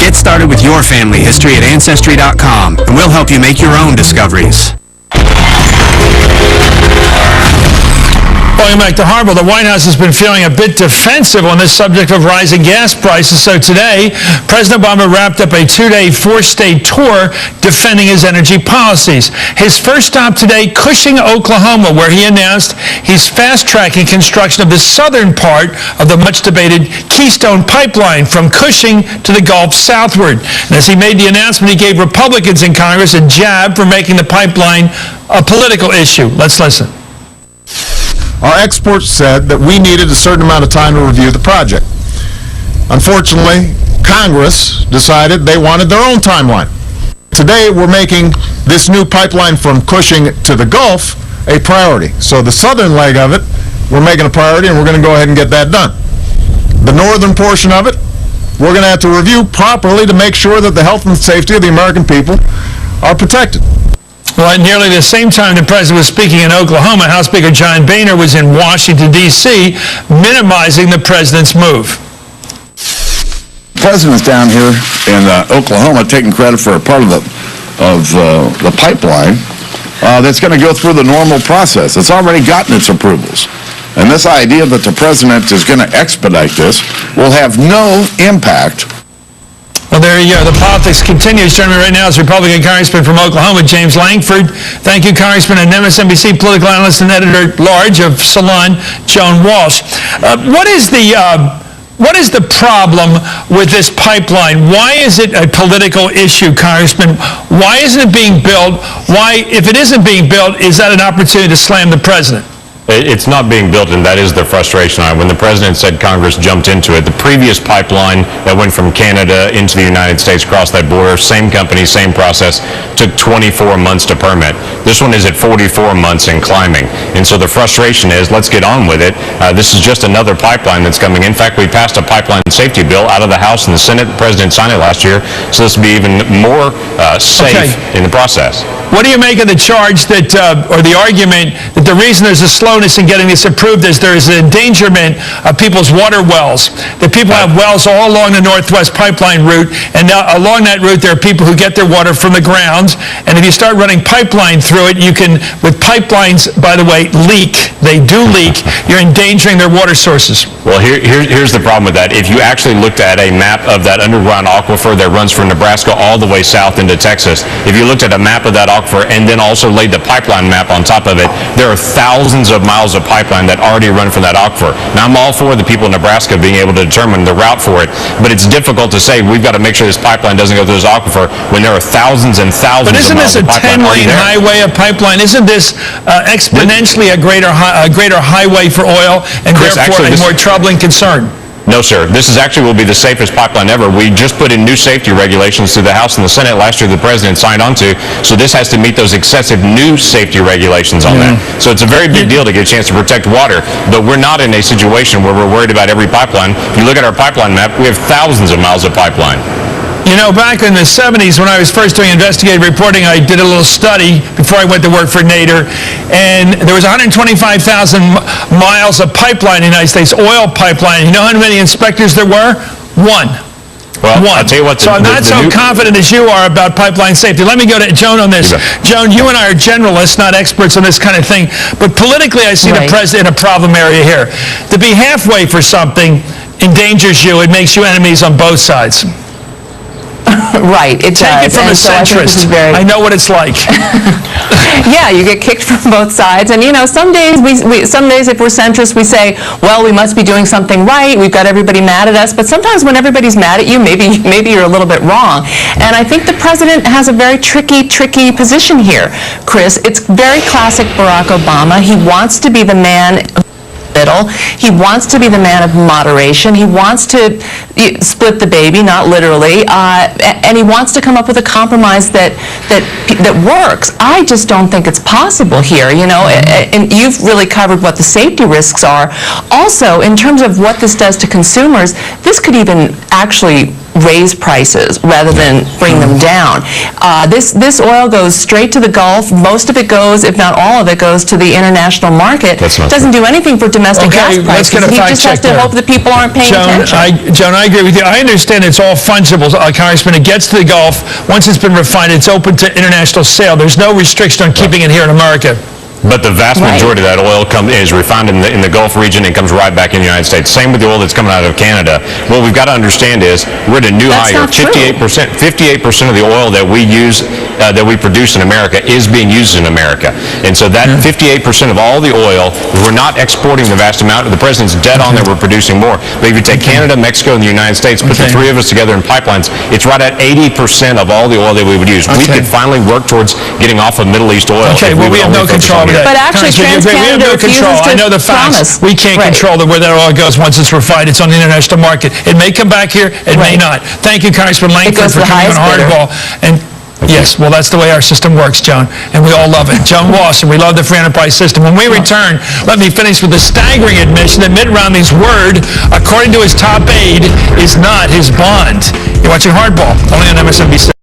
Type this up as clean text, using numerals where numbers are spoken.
Get started with your family history at Ancestry.com, and we'll help you make your own discoveries. Going back to Harville, the White House has been feeling a bit defensive on this subject of rising gas prices. So today, President Obama wrapped up a two-day, four-state tour defending his energy policies. His first stop today, Cushing, Oklahoma, where he announced he's fast-tracking construction of the southern part of the much-debated Keystone pipeline from Cushing to the Gulf southward. And as he made the announcement, he gave Republicans in Congress a jab for making the pipeline a political issue. Let's listen. Our experts said that we needed a certain amount of time to review the project. Unfortunately, Congress decided they wanted their own timeline. Today, we're making this new pipeline from Cushing to the Gulf a priority. So the southern leg of it, we're making a priority, and we're going to go ahead and get that done. The northern portion of it, we're going to have to review properly to make sure that the health and safety of the American people are protected. Well, at nearly the same time the president was speaking in Oklahoma, House Speaker John Boehner was in Washington, D.C., minimizing the president's move. The president's down here in Oklahoma taking credit for a part of the pipeline that's going to go through the normal process. It's already gotten its approvals. And this idea that the president is going to expedite this will have no impact. Well, there you go. The politics continues. Joining me right now is Republican Congressman from Oklahoma, James Langford. Thank you, Congressman, and MSNBC political analyst and editor-at-large of Salon, Joan Walsh. What is the problem with this pipeline? Why is it a political issue, Congressman? Why isn't it being built? Why, if it isn't being built, is that an opportunity to slam the president? It's not being built, and that is the frustration. When the president said Congress jumped into it, the previous pipeline that went from Canada into the United States across that border, same company, same process, took 24 months to permit. This one is at 44 months and climbing. And so the frustration is, let's get on with it. This is just another pipeline that's coming. In fact, we passed a pipeline safety bill out of the House and the Senate. The president signed it last year, so this will be even more safe in the process. What do you make of the charge that, or the argument that the reason there's a slowness in getting this approved is there is an endangerment of people's water wells? That people have wells all along the Northwest Pipeline route, and now along that route there are people who get their water from the ground, and if you start running pipeline through it, you can, with pipelines, by the way, leak. They do leak. You're endangering their water sources. Well, here's the problem with that. If you actually looked at a map of that underground aquifer that runs from Nebraska all the way south into Texas, if you looked at a map of that aquifer and then also laid the pipeline map on top of it, there are thousands of miles of pipeline that already run from that aquifer. Now, I'm all for the people in Nebraska being able to determine the route for it, but it's difficult to say we've got to make sure this pipeline doesn't go through this aquifer when there are thousands and thousands of miles of pipeline already there. But isn't this a 10-lane highway of pipeline? Isn't this exponentially a greater highway for oil, and Chris, therefore actually, a more troubling concern? No, sir. This is actually will be the safest pipeline ever. We just put in new safety regulations through the House and the Senate last year the president signed on to, so this has to meet those excessive new safety regulations on that. So it's a very big deal to get a chance to protect water, but we're not in a situation where we're worried about every pipeline. If you look at our pipeline map, we have thousands of miles of pipeline. You know, back in the 70s when I was first doing investigative reporting, I did a little study before I went to work for Nader, and there was 125,000 miles of pipeline in the United States, oil pipeline. You know how many inspectors there were? One. Well, I'll tell you what. So I'm not so confident as you are about pipeline safety. Let me go to Joan on this. Joan, you and I are generalists, not experts on this kind of thing. But politically, I see the president in a problem area here. To be halfway for something endangers you. It makes you enemies on both sides. Right, it does. Take it from a centrist. I know what it's like. Yeah, you get kicked from both sides, and you know, some days if we're centrist, we say, well, we must be doing something right. We've got everybody mad at us, but sometimes when everybody's mad at you, maybe you're a little bit wrong. And I think the president has a very tricky position here, Chris. It's very classic Barack Obama. He wants to be the man. He wants to be the man of moderation. He wants to split the baby, not literally, and he wants to come up with a compromise that works. I just don't think it's possible here, you know, and you've really covered what the safety risks are. Also, in terms of what this does to consumers, this could even actually raise prices rather than bring them down. This oil goes straight to the Gulf. Most of it goes, if not all of it, goes to the international market. That's not doesn't do anything for domestic gas prices. Let's get a He fact just has check to there. hope that people aren't paying attention. Joan, I agree with you. I understand it's all fungible, Congressman. It gets to the Gulf. Once it's been refined, it's open to international sale. There's no restriction on keeping it here in America. But the vast Right. majority of that oil is refined in the Gulf region and comes right back in the United States. Same with the oil that's coming out of Canada. What we've got to understand is we're at a new high here. That's not true. 58% of the oil that we use, that we produce in America is being used in America. And so that 58% of all the oil, we're not exporting the vast amount. The president's dead on that we're producing more. But if you take Canada, Mexico, and the United States, put the three of us together in pipelines, it's right at 80% of all the oil that we would use. We could finally work towards getting off of Middle East oil. Okay, well, we have no control over that. But actually, we have no control. I know the facts. We can't control where that oil goes once it's refined. It's on the international market. It may come back here. It may not. Thank you, Congressman Langford, for coming on Hardball. And yes, well, that's the way our system works, Joan, and we all love it. Joan Walsh, and we love the free enterprise system. When we return, let me finish with the staggering admission that Mitt Romney's word, according to his top aide, is not his bond. You're watching Hardball, only on MSNBC.